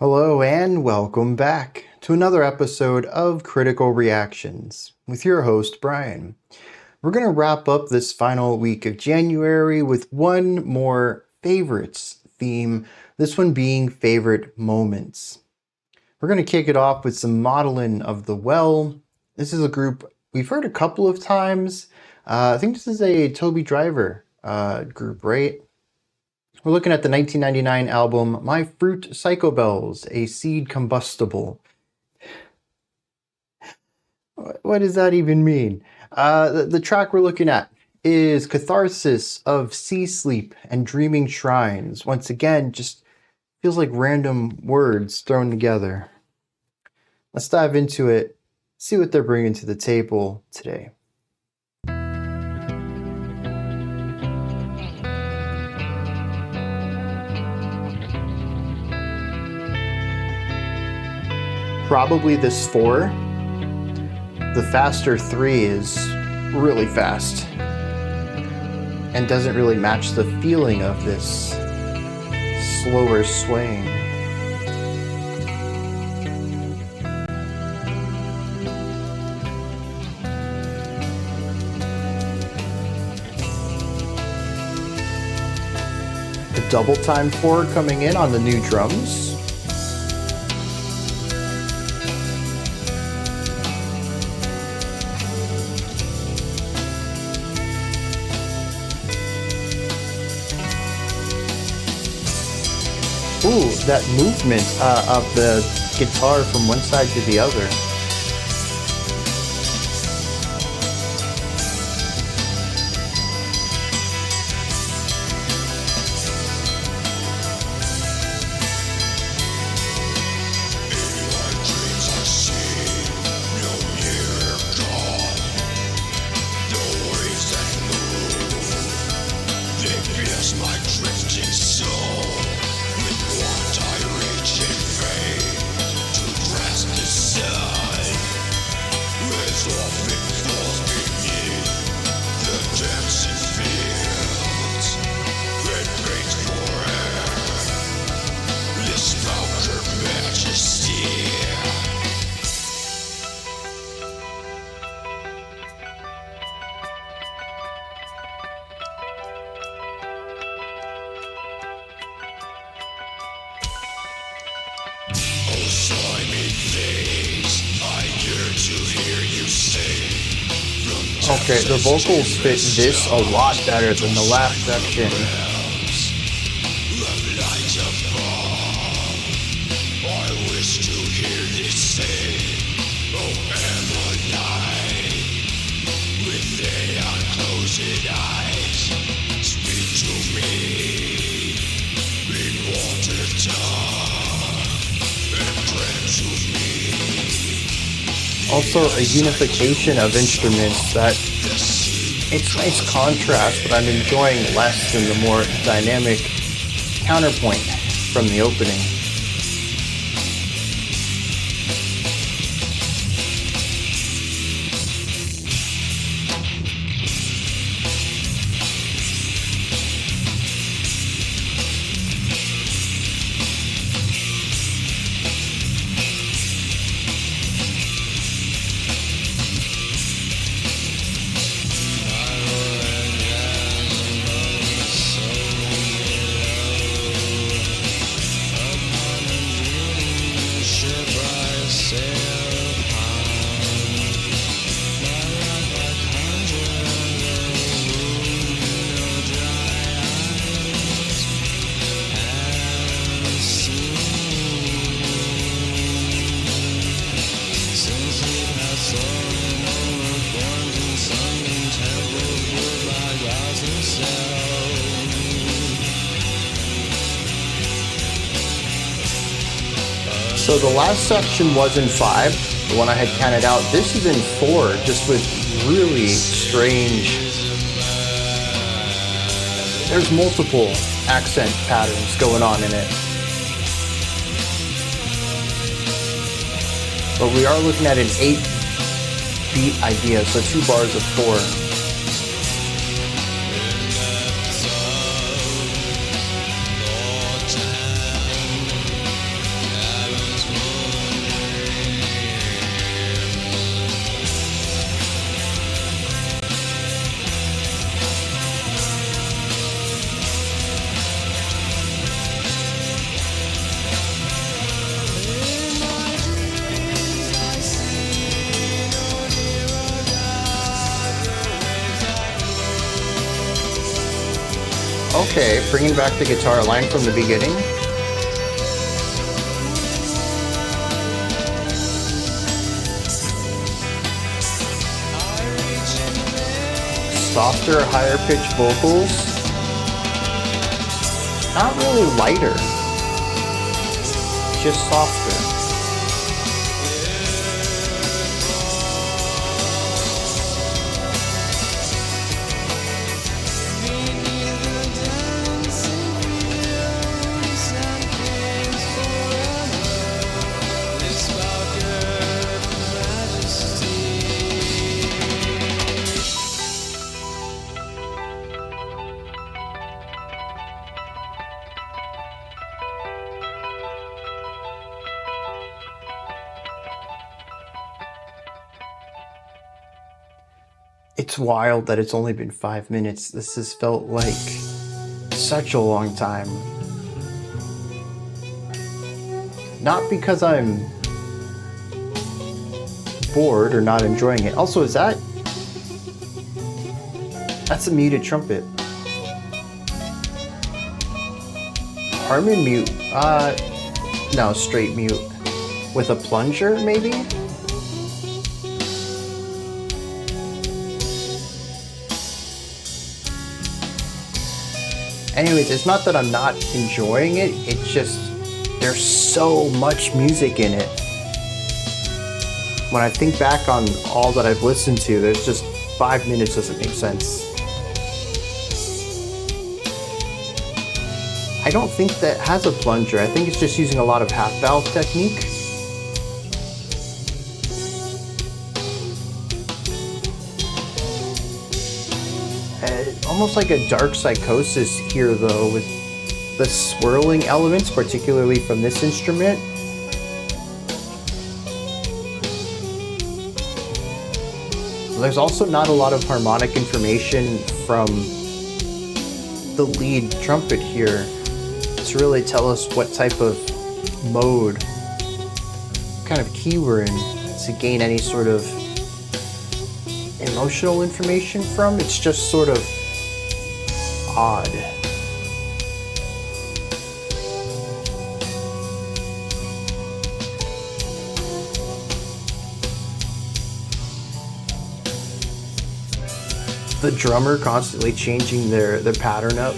Hello and welcome back to another episode of Critical Reactions with your host, Bryan. We're going to wrap up this final week of January with one more favorites theme, this one being favorite moments. We're going to kick it off with some Maudlin of the Well. This is a group we've heard a couple of times. I think this is a Toby Driver group, right? We're looking at the 1999 album My Fruit Psychobells, a Seed Combustible. What does that even mean? The track we're looking at is Catharsis of Sea Sleep and Dreaming Shrines. Once again, just feels like random words thrown together. Let's dive into it, see what they're bringing to the table today. Probably this 4. The faster 3 is really fast and doesn't really match the feeling of this slower swaying. The double time 4 coming in on the new drums. Ooh, that movement of the guitar from one side to the other. Okay, the vocals fit this a lot better than the last section. Also, a unification of instruments that it's nice contrast, but I'm enjoying less than the more dynamic counterpoint from the opening. So the last section was in 5, the one I had counted out. This is in 4, just with really strange. There's multiple accent patterns going on in it. But we are looking at an 8-beat idea, so 2 bars of 4. Okay, bringing back the guitar line from the beginning. Softer, higher pitched vocals. Not really lighter, just softer. It's wild that it's only been 5 minutes. This has felt like such a long time. Not because I'm bored or not enjoying it. Also, that's a muted trumpet. Harmon mute. No, straight mute. With a plunger, maybe? Anyways, it's not that I'm not enjoying it, it's just there's so much music in it. When I think back on all that I've listened to, there's just 5 minutes doesn't make sense. I don't think that has a plunger. I think it's just using a lot of half valve technique. Almost like a dark psychosis here though, with the swirling elements, particularly from this instrument. There's also not a lot of harmonic information from the lead trumpet here to really tell us what type of mode, what kind of key we're in, to gain any sort of emotional information from. It's just sort of odd. The drummer constantly changing their pattern up.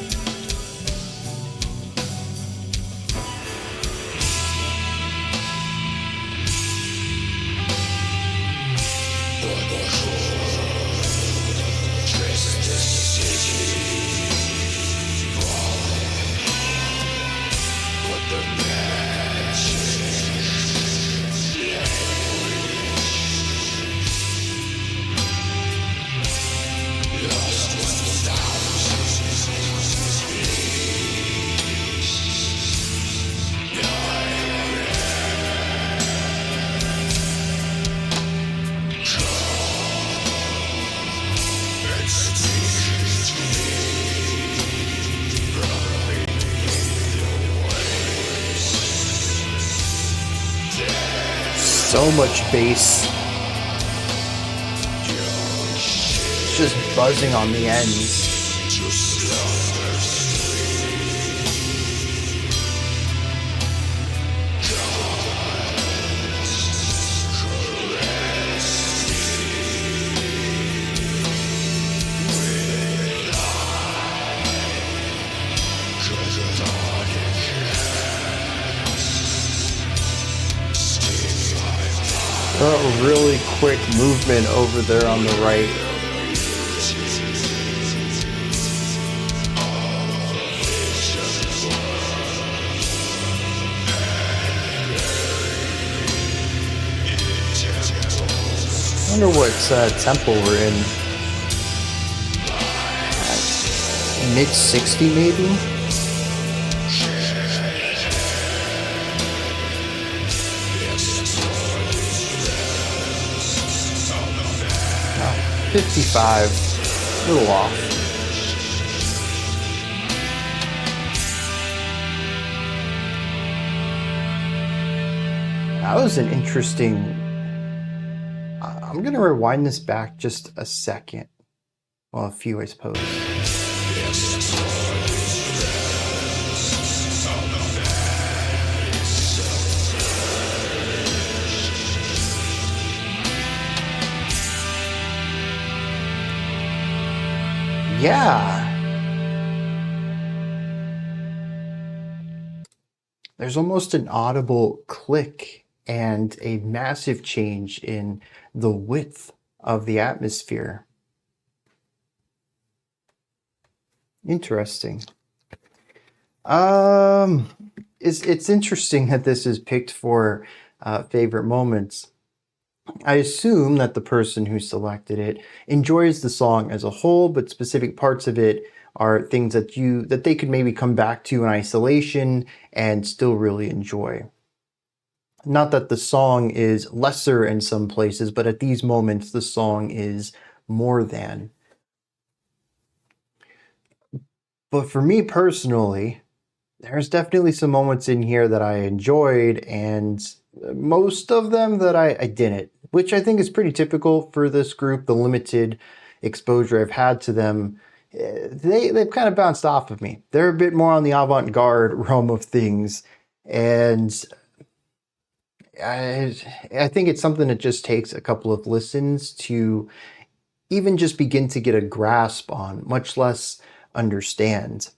So much bass. It's just buzzing on the ends. A really quick movement over there on the right. I wonder what tempo we're in. Mid 60 maybe? 55, a little off. That was an interesting... I'm going to rewind this back just a second. Well, a few, I suppose. Yeah. There's almost an audible click and a massive change in the width of the atmosphere. Interesting. It's interesting that this is picked for favorite moments. I assume that the person who selected it enjoys the song as a whole, but specific parts of it are things that they could maybe come back to in isolation and still really enjoy. Not that the song is lesser in some places, but at these moments the song is more than. But for me personally, there's definitely some moments in here that I enjoyed, and most of them that I didn't, which I think is pretty typical for this group. The limited exposure I've had to them, they've kind of bounced off of me. They're a bit more on the avant-garde realm of things, and I think it's something that just takes a couple of listens to even just begin to get a grasp on, much less understand.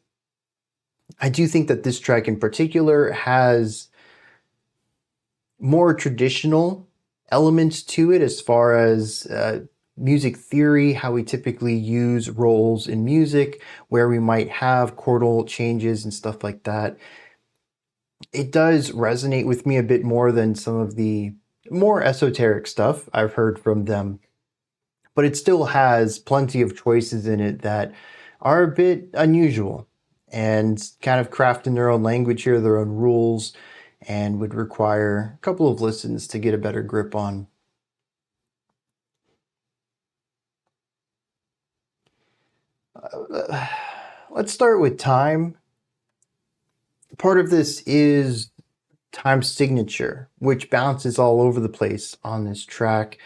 I do think that this track in particular has more traditional elements to it as far as music theory, how we typically use rolls in music, where we might have chordal changes and stuff like that. It does resonate with me a bit more than some of the more esoteric stuff I've heard from them, but it still has plenty of choices in it that are a bit unusual and kind of craft in their own language here, their own rules, and would require a couple of listens to get a better grip on. Let's start with time. Part of this is time's signature, which bounces all over the place on this track.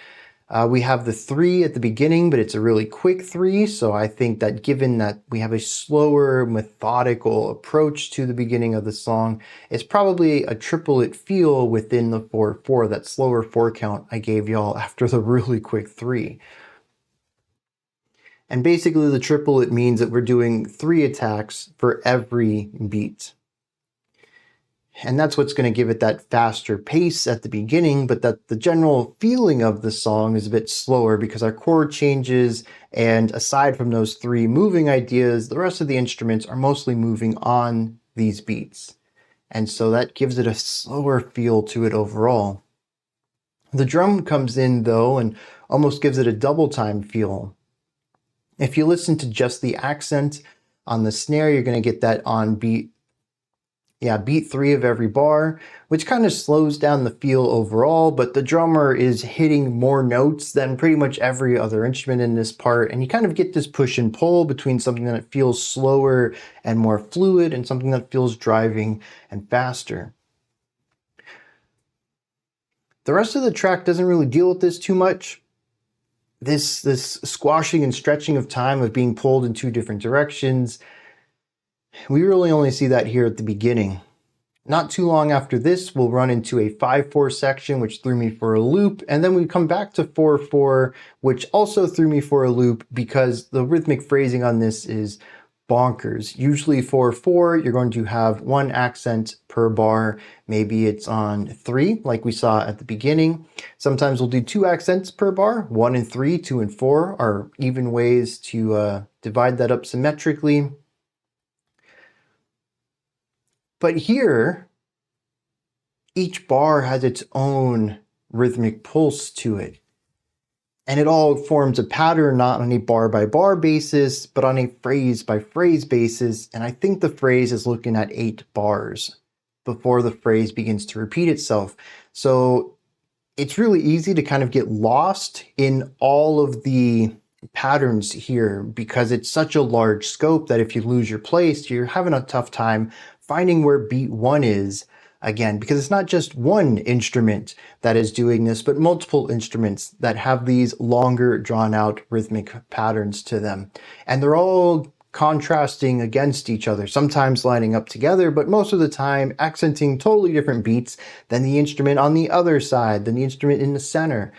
We have the 3 at the beginning, but it's a really quick 3. So I think that given that we have a slower, methodical approach to the beginning of the song, it's probably a triplet feel within the 4/4, that slower 4 count I gave y'all after the really quick 3. And basically the triplet means that we're doing 3 attacks for every beat. And that's what's going to give it that faster pace at the beginning, but that the general feeling of the song is a bit slower because our chord changes, and aside from those 3 moving ideas, the rest of the instruments are mostly moving on these beats. And so that gives it a slower feel to it overall. The drum comes in though and almost gives it a double time feel. If you listen to just the accent on the snare, you're going to get that on beat 3 of every bar, which kind of slows down the feel overall, but the drummer is hitting more notes than pretty much every other instrument in this part, and you kind of get this push and pull between something that feels slower and more fluid and something that feels driving and faster. The rest of the track doesn't really deal with this too much. This squashing and stretching of time of being pulled in 2 different directions, we really only see that here at the beginning. Not too long after this, we'll run into a 5/4 section, which threw me for a loop, and then we come back to 4/4, which also threw me for a loop because the rhythmic phrasing on this is bonkers. Usually 4/4, you're going to have 1 accent per bar. Maybe it's on 3, like we saw at the beginning. Sometimes we'll do 2 accents per bar. 1 and 3, 2 and 4 are even ways to divide that up symmetrically. But here, each bar has its own rhythmic pulse to it. And it all forms a pattern, not on a bar by bar basis, but on a phrase by phrase basis. And I think the phrase is looking at 8 bars before the phrase begins to repeat itself. So it's really easy to kind of get lost in all of the patterns here because it's such a large scope that if you lose your place, you're having a tough time finding where beat 1 is again, because it's not just one instrument that is doing this, but multiple instruments that have these longer drawn out rhythmic patterns to them. And they're all contrasting against each other, sometimes lining up together, but most of the time accenting totally different beats than the instrument on the other side, than the instrument in the center.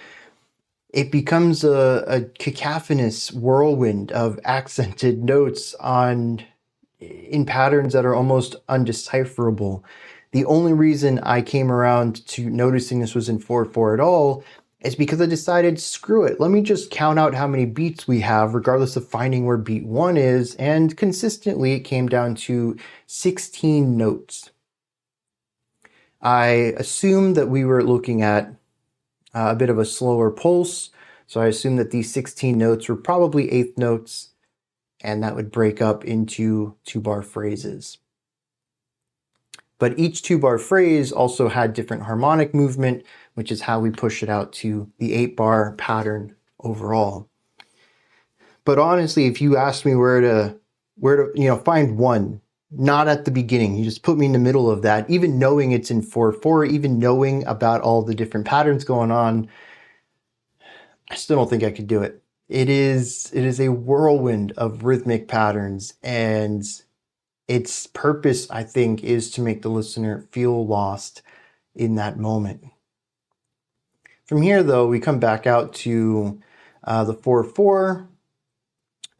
it becomes a cacophonous whirlwind of accented notes in patterns that are almost undecipherable. The only reason I came around to noticing this was in 4/4 at all is because I decided, screw it, let me just count out how many beats we have, regardless of finding where beat 1 is, and consistently it came down to 16 notes. I assumed that we were looking at a bit of a slower pulse, so I assumed that these 16 notes were probably eighth notes, and that would break up into 2-bar phrases. But each 2-bar phrase also had different harmonic movement, which is how we push it out to the 8-bar pattern overall. But honestly, if you asked me where to find one, not at the beginning, you just put me in the middle of that, even knowing it's in 4/4, even knowing about all the different patterns going on, I still don't think I could do it. It is a whirlwind of rhythmic patterns, and its purpose, I think, is to make the listener feel lost in that moment. From here, though, we come back out to the 4/4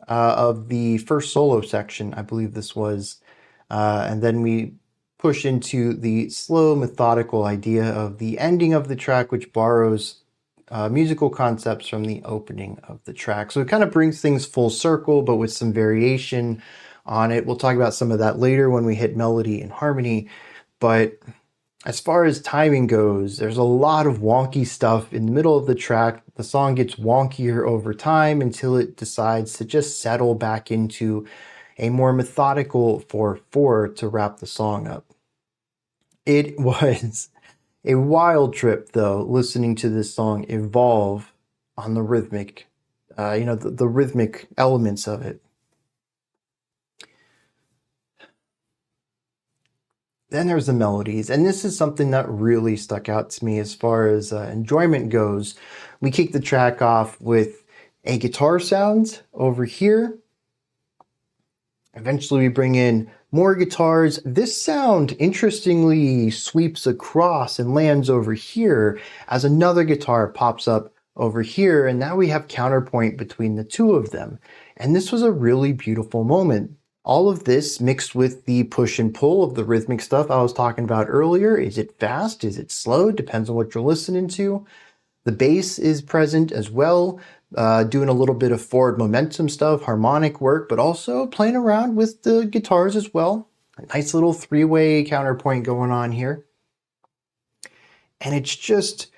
of the first solo section, I believe this was, and then we push into the slow, methodical idea of the ending of the track, which borrows musical concepts from the opening of the track. So it kind of brings things full circle, but with some variation on it. We'll talk about some of that later when we hit melody and harmony. But as far as timing goes, there's a lot of wonky stuff in the middle of the track. The song gets wonkier over time until it decides to just settle back into a more methodical 4/4 to wrap the song up. It was a wild trip, though, listening to this song evolve on the rhythmic, the rhythmic elements of it. Then there's the melodies, and this is something that really stuck out to me as far as enjoyment goes. We kick the track off with a guitar sound over here. Eventually we bring in more guitars. This sound interestingly sweeps across and lands over here as another guitar pops up over here, and now we have counterpoint between the two of them. And this was a really beautiful moment. All of this mixed with the push and pull of the rhythmic stuff I was talking about earlier. Is it fast? Is it slow? Depends on what you're listening to. The bass is present as well, doing a little bit of forward momentum stuff, harmonic work, but also playing around with the guitars as well. A nice little 3-way counterpoint going on here. And it's just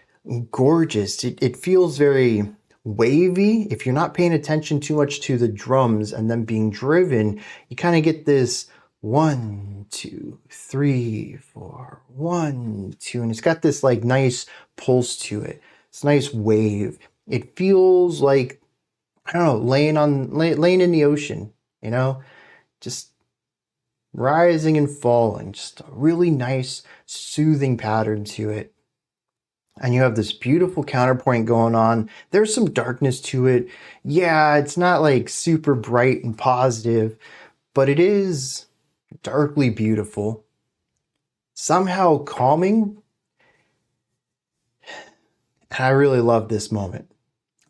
gorgeous. It feels very wavy. If you're not paying attention too much to the drums and them being driven, you kind of get this 1, 2, 3, 4, 1, 2, and it's got this like nice pulse to it. It's a nice wave. It feels like, I don't know, laying in the ocean, just rising and falling. Just a really nice, soothing pattern to it. And you have this beautiful counterpoint going on. There's some darkness to it. Yeah, it's not like super bright and positive, but it is darkly beautiful. Somehow calming. And I really love this moment.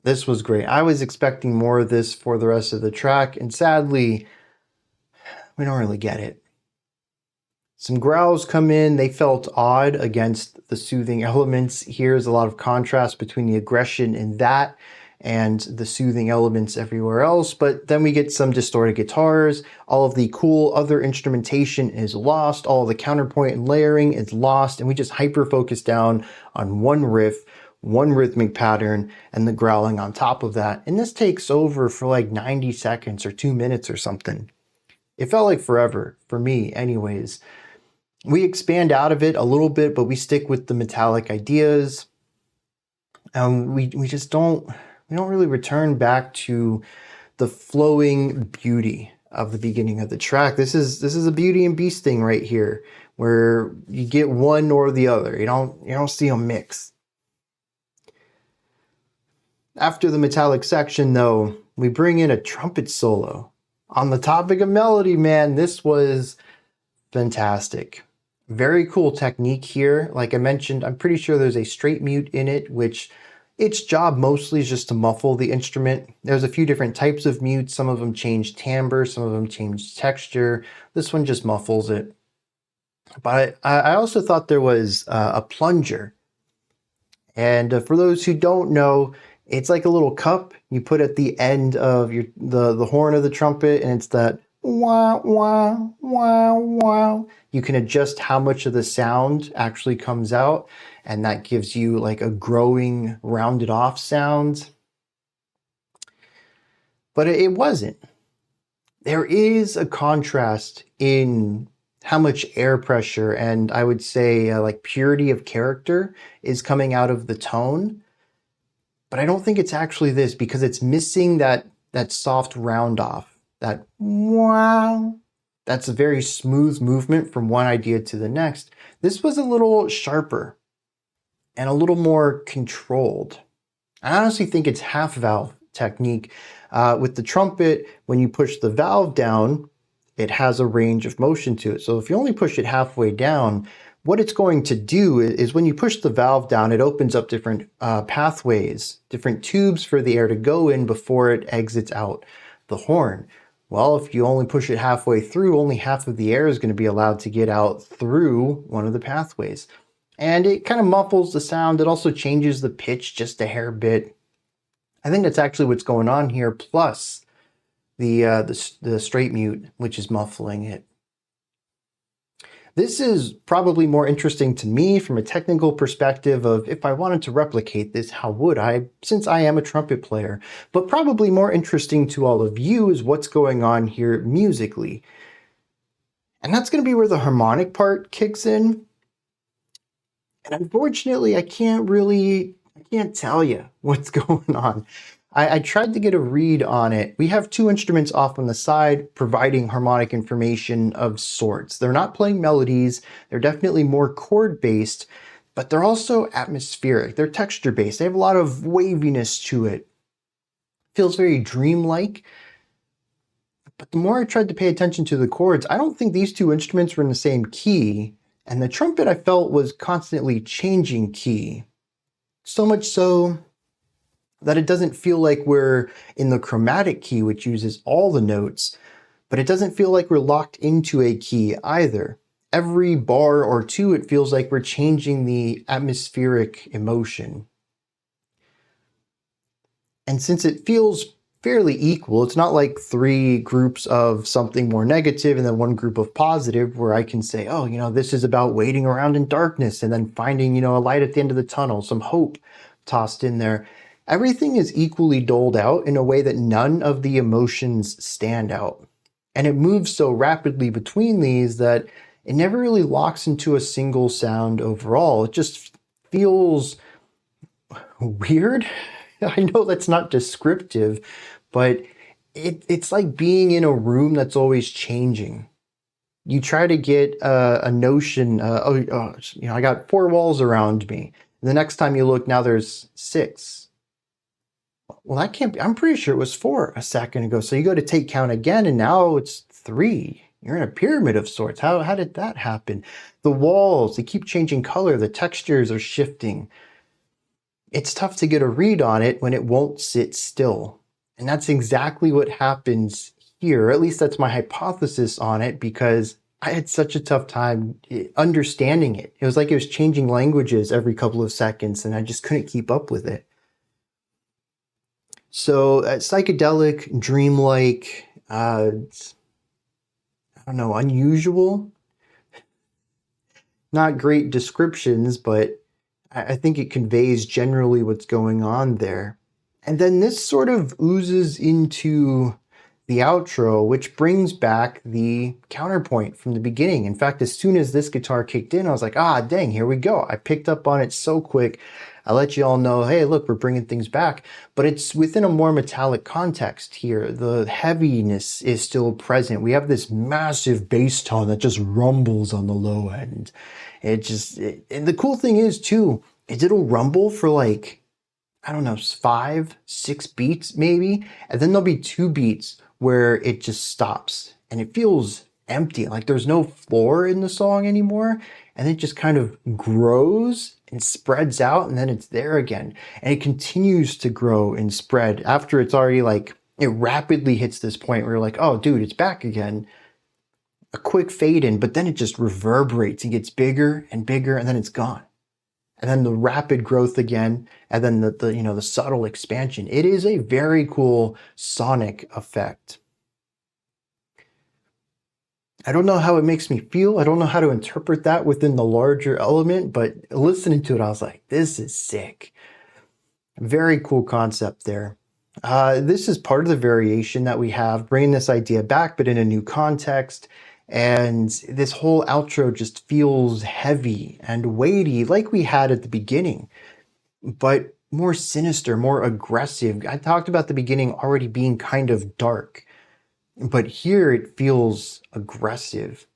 This was great. I was expecting more of this for the rest of the track, and sadly, we don't really get it. Some growls come in. They felt odd against the soothing elements. Here's a lot of contrast between the aggression in that and the soothing elements everywhere else. But then we get some distorted guitars. All of the cool other instrumentation is lost. All of the counterpoint and layering is lost. And we just hyper focus down on one riff, one rhythmic pattern, and the growling on top of that. And this takes over for like 90 seconds or 2 minutes or something. It felt like forever, for me anyways. We expand out of it a little bit, but we stick with the metallic ideas. We just don't really return back to the flowing beauty of the beginning of the track. This is a Beauty and Beast thing right here, where you get one or the other. You don't see them mix. After the metallic section, though, we bring in a trumpet solo. On the topic of melody, man, this was fantastic. Very cool technique here. Like I mentioned, I'm pretty sure there's a straight mute in it, which Its job mostly is just to muffle the instrument. There's a few different types of mutes. Some of them change timbre, some of them change texture. This one just muffles it. But I also thought there was a plunger. And for those who don't know, it's like a little cup you put at the end of the horn of the trumpet, and it's that wah, wah, wah, wah. You can adjust how much of the sound actually comes out, and that gives you like a growing, rounded off sound. But it wasn't. There is a contrast in how much air pressure and I would say like purity of character is coming out of the tone. But I don't think it's actually this because it's missing that soft round off, that wow. That's a very smooth movement from one idea to the next. This was a little sharper and a little more controlled. I honestly think it's half valve technique. With the trumpet, when you push the valve down, it has a range of motion to it. So if you only push it halfway down, what it's going to do is when you push the valve down, it opens up different pathways, different tubes for the air to go in before it exits out the horn. Well, if you only push it halfway through, only half of the air is going to be allowed to get out through one of the pathways. And it kind of muffles the sound. It also changes the pitch just a hair bit. I think that's actually what's going on here, plus the straight mute, which is muffling it. This is probably more interesting to me from a technical perspective of if I wanted to replicate this, how would I, since I am a trumpet player. But probably more interesting to all of you is what's going on here musically. And that's going to be where the harmonic part kicks in. And unfortunately, I can't tell you what's going on. I tried to get a read on it. We have two instruments off on the side providing harmonic information of sorts. They're not playing melodies. They're definitely more chord-based, but they're also atmospheric. They're texture-based. They have a lot of waviness to it. Feels very dreamlike. But the more I tried to pay attention to the chords, I don't think these two instruments were in the same key. And the trumpet I felt was constantly changing key. So much so that it doesn't feel like we're in the chromatic key, which uses all the notes, but it doesn't feel like we're locked into a key either. Every bar or two, it feels like we're changing the atmospheric emotion. And since it feels fairly equal, it's not like three groups of something more negative and then one group of positive where I can say, oh, this is about waiting around in darkness and then finding, a light at the end of the tunnel, some hope tossed in there. Everything is equally doled out in a way that none of the emotions stand out. And it moves so rapidly between these that it never really locks into a single sound overall. It just feels weird. I know that's not descriptive, but it's like being in a room that's always changing. You try to get a notion, I got 4 walls around me. And the next time you look, now there's 6. Well, that can't be, I'm pretty sure it was 4 a second ago. So you go to take count again, and now it's 3. You're in a pyramid of sorts. How did that happen? The walls, they keep changing color. The textures are shifting. It's tough to get a read on it when it won't sit still. And that's exactly what happens here. At least that's my hypothesis on it, because I had such a tough time understanding it. It was like it was changing languages every couple of seconds, and I just couldn't keep up with it. So psychedelic, dreamlike, I don't know, unusual. Not great descriptions, but I think it conveys generally what's going on there. And then this sort of oozes into the outro, which brings back the counterpoint from the beginning. In fact, as soon as this guitar kicked in, I was like, dang, here we go. I picked up on it so quick. I let you all know, hey, look, we're bringing things back. But it's within a more metallic context here. The heaviness is still present. We have this massive bass tone that just rumbles on the low end. And the cool thing is, too, is it'll rumble for like, I don't know, 5, 6 beats maybe. And then there'll be 2 beats where it just stops. And it feels empty. Like there's no floor in the song anymore. And it just kind of grows and spreads out, and then it's there again. And it continues to grow and spread after it's already like, it rapidly hits this point where you're like, oh, dude, it's back again. A quick fade in, but then it just reverberates. It gets bigger and bigger, and then it's gone. And then the rapid growth again, and then the subtle expansion. It is a very cool sonic effect. I don't know how it makes me feel. I don't know how to interpret that within the larger element, but listening to it, I was like, this is sick. Very cool concept there. This is part of the variation that we have, bringing this idea back, but in a new context. And this whole outro just feels heavy and weighty, like we had at the beginning, but more sinister, more aggressive. I talked about the beginning already being kind of dark, but here it feels aggressive.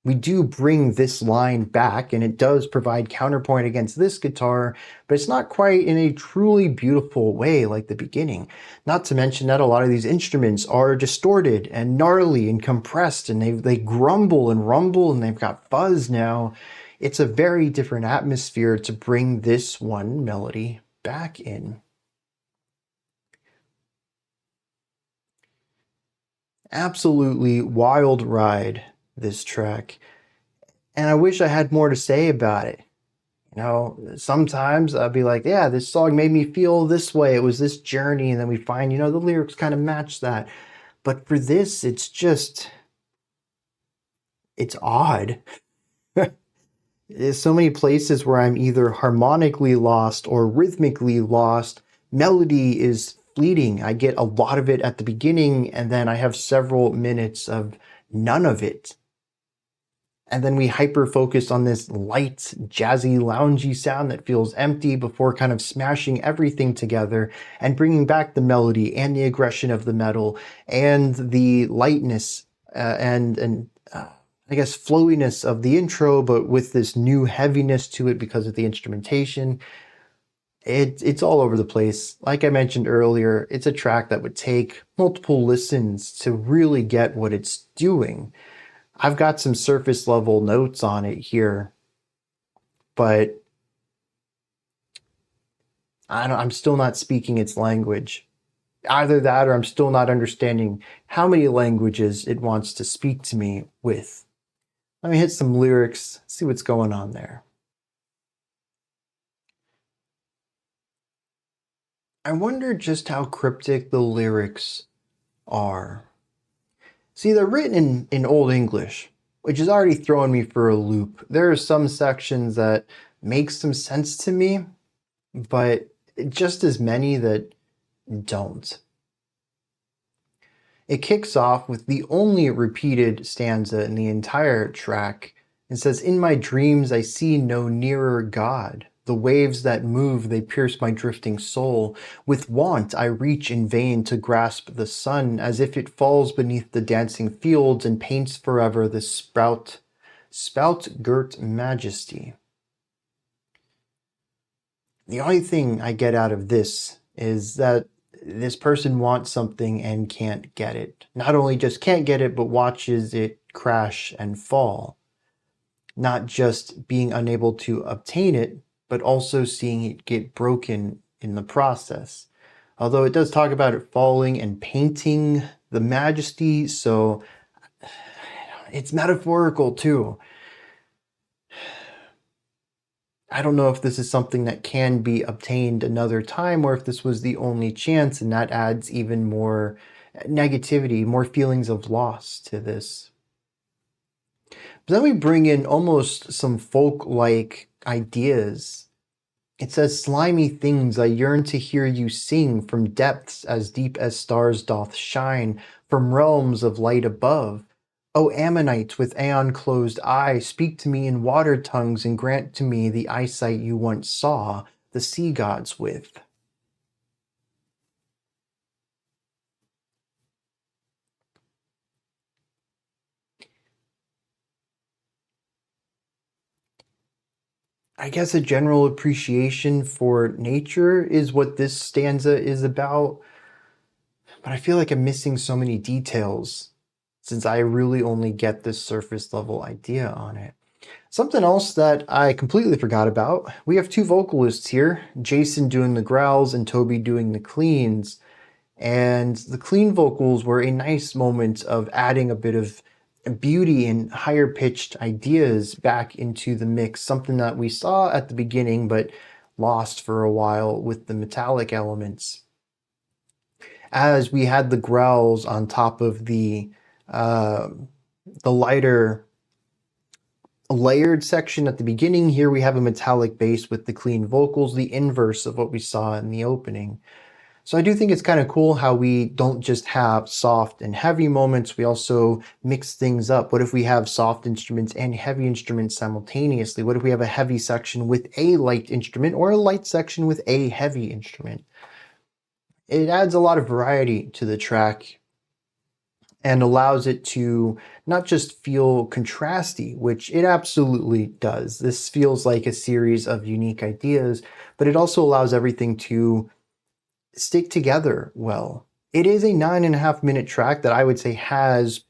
We do bring this line back, and it does provide counterpoint against this guitar, but it's not quite in a truly beautiful way like the beginning. Not to mention that a lot of these instruments are distorted and gnarly and compressed, and they grumble and rumble, and they've got fuzz now. It's a very different atmosphere to bring this one melody back in. Absolutely wild ride, this track. And I wish I had more to say about it. Sometimes I'd be like, yeah, this song made me feel this way. It was this journey. And then we find, the lyrics kind of match that. But for this, it's odd. There's so many places where I'm either harmonically lost or rhythmically lost. Melody is fleeting. I get a lot of it at the beginning, and then I have several minutes of none of it. And then we hyper focus on this light, jazzy, loungy sound that feels empty before kind of smashing everything together and bringing back the melody and the aggression of the metal and the lightness and I guess flowiness of the intro, but with this new heaviness to it because of the instrumentation. It's all over the place. Like I mentioned earlier, it's a track that would take multiple listens to really get what it's doing. I've got some surface level notes on it here, but I'm still not speaking its language. Either that or I'm still not understanding how many languages it wants to speak to me with. Let me hit some lyrics, see what's going on there. I wonder just how cryptic the lyrics are. See, they're written in Old English, which is already throwing me for a loop. There are some sections that make some sense to me, but just as many that don't. It kicks off with the only repeated stanza in the entire track. It says, "In my dreams I see no nearer God. The waves that move, they pierce my drifting soul. With want I reach in vain to grasp the sun, as if it falls beneath the dancing fields and paints forever the spout-girt majesty." The only thing I get out of this is that this person wants something and can't get it. Not only just can't get it, but watches it crash and fall. Not just being unable to obtain it, but also seeing it get broken in the process. Although it does talk about it falling and painting the majesty, so it's metaphorical too. I don't know if this is something that can be obtained another time or if this was the only chance, and that adds even more negativity, more feelings of loss to this. But then we bring in almost some folk-like ideas. It says, "Slimy things, I yearn to hear you sing from depths as deep as stars doth shine, from realms of light above. O Ammonite with aeon-closed eye, speak to me in water tongues and grant to me the eyesight you once saw the sea gods with." I guess a general appreciation for nature is what this stanza is about, but I feel like I'm missing so many details. since I really only get this surface level idea on it. Something else that I completely forgot about, we have two vocalists here, Jason doing the growls and Toby doing the cleans. And the clean vocals were a nice moment of adding a bit of beauty and higher pitched ideas back into the mix, something that we saw at the beginning but lost for a while with the metallic elements. As we had the growls on top of the lighter layered section at the beginning, here we have a metallic bass with the clean vocals, the inverse of what we saw in the opening. So I do think it's kind of cool how we don't just have soft and heavy moments, we also mix things up. What if we have soft instruments and heavy instruments simultaneously? What if we have a heavy section with a light instrument or a light section with a heavy instrument? It adds a lot of variety to the track and allows it to not just feel contrasty, which it absolutely does. This feels like a series of unique ideas, but it also allows everything to stick together well. It is a 9.5-minute track that I would say has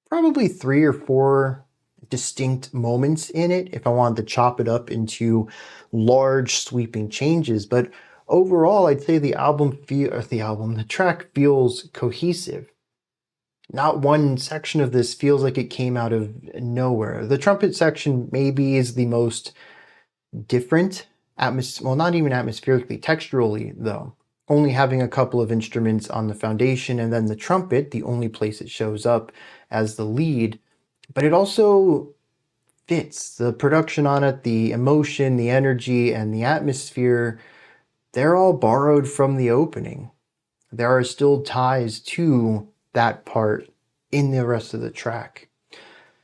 probably 3 or 4 distinct moments in it if I wanted to chop it up into large sweeping changes. But overall, I'd say the track feels cohesive. Not one section of this feels like it came out of nowhere. The trumpet section maybe is the most different, well, not even atmospherically, texturally though. Only having a couple of instruments on the foundation and then the trumpet, the only place it shows up as the lead. But it also fits. The production on it, the emotion, the energy, and the atmosphere, they're all borrowed from the opening. There are still ties to that part in the rest of the track.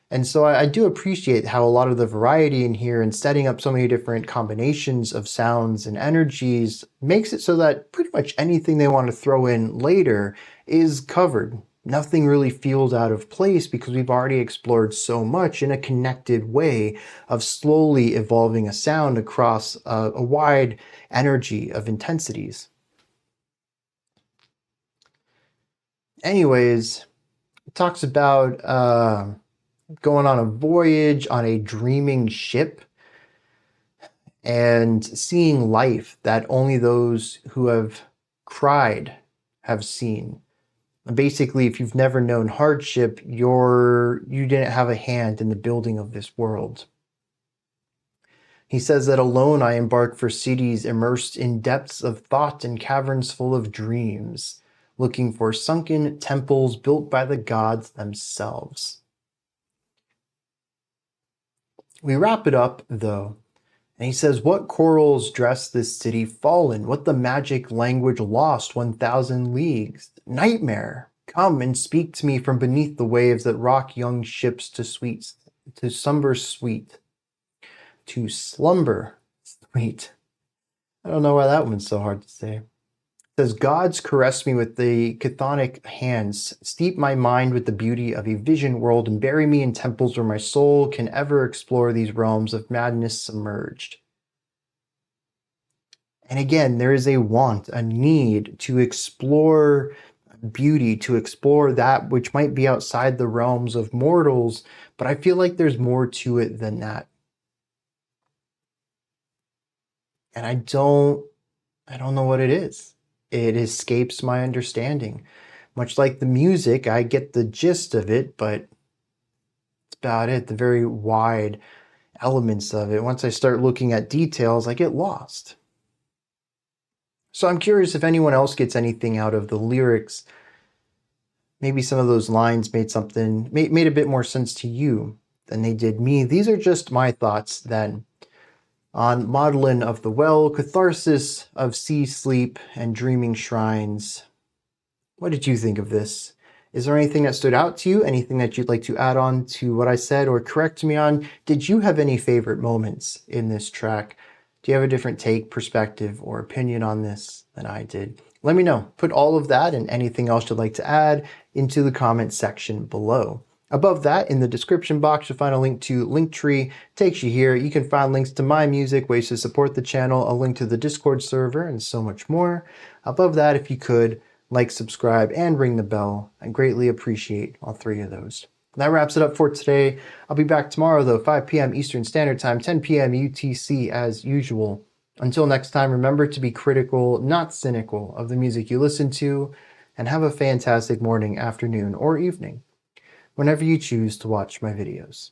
And so I do appreciate how a lot of the variety in here and setting up so many different combinations of sounds and energies makes it so that pretty much anything they want to throw in later is covered. Nothing really feels out of place because we've already explored so much in a connected way of slowly evolving a sound across a wide energy of intensities. Anyways, it talks about going on a voyage on a dreaming ship and seeing life that only those who have cried have seen. Basically, if you've never known hardship, you didn't have a hand in the building of this world. He says that alone I embark for cities immersed in depths of thought and caverns full of dreams, looking for sunken temples built by the gods themselves. We wrap it up, though, and he says, what corals dress this city fallen? What the magic language lost 1,000 leagues? Nightmare, come and speak to me from beneath the waves that rock young ships to slumber sweet. To slumber sweet. I don't know why that one's so hard to say. Says, gods caress me with the chthonic hands, steep my mind with the beauty of a vision world, and bury me in temples where my soul can ever explore these realms of madness submerged. And again, there is a want, a need to explore beauty, to explore that which might be outside the realms of mortals, but I feel like there's more to it than that. And I don't know what it is. It escapes my understanding. Much like the music, I get the gist of it, but that's about it, the very wide elements of it. Once I start looking at details, I get lost. So I'm curious if anyone else gets anything out of the lyrics. Maybe some of those lines made a bit more sense to you than they did me. These are just my thoughts then. On Maudlin of the Well, Catharsis of Sea Sleep, and Dreaming Shrines. What did you think of this? Is there anything that stood out to you? Anything that you'd like to add on to what I said or correct me on? Did you have any favorite moments in this track? Do you have a different take, perspective, or opinion on this than I did? Let me know. Put all of that and anything else you'd like to add into the comment section below. Above that, in the description box, you'll find a link to Linktree. Takes you here. You can find links to my music, ways to support the channel, a link to the Discord server, and so much more. Above that, if you could, like, subscribe, and ring the bell. I greatly appreciate all 3 of those. That wraps it up for today. I'll be back tomorrow, though, 5 p.m. Eastern Standard Time, 10 p.m. UTC as usual. Until next time, remember to be critical, not cynical, of the music you listen to, and have a fantastic morning, afternoon, or evening, whenever you choose to watch my videos.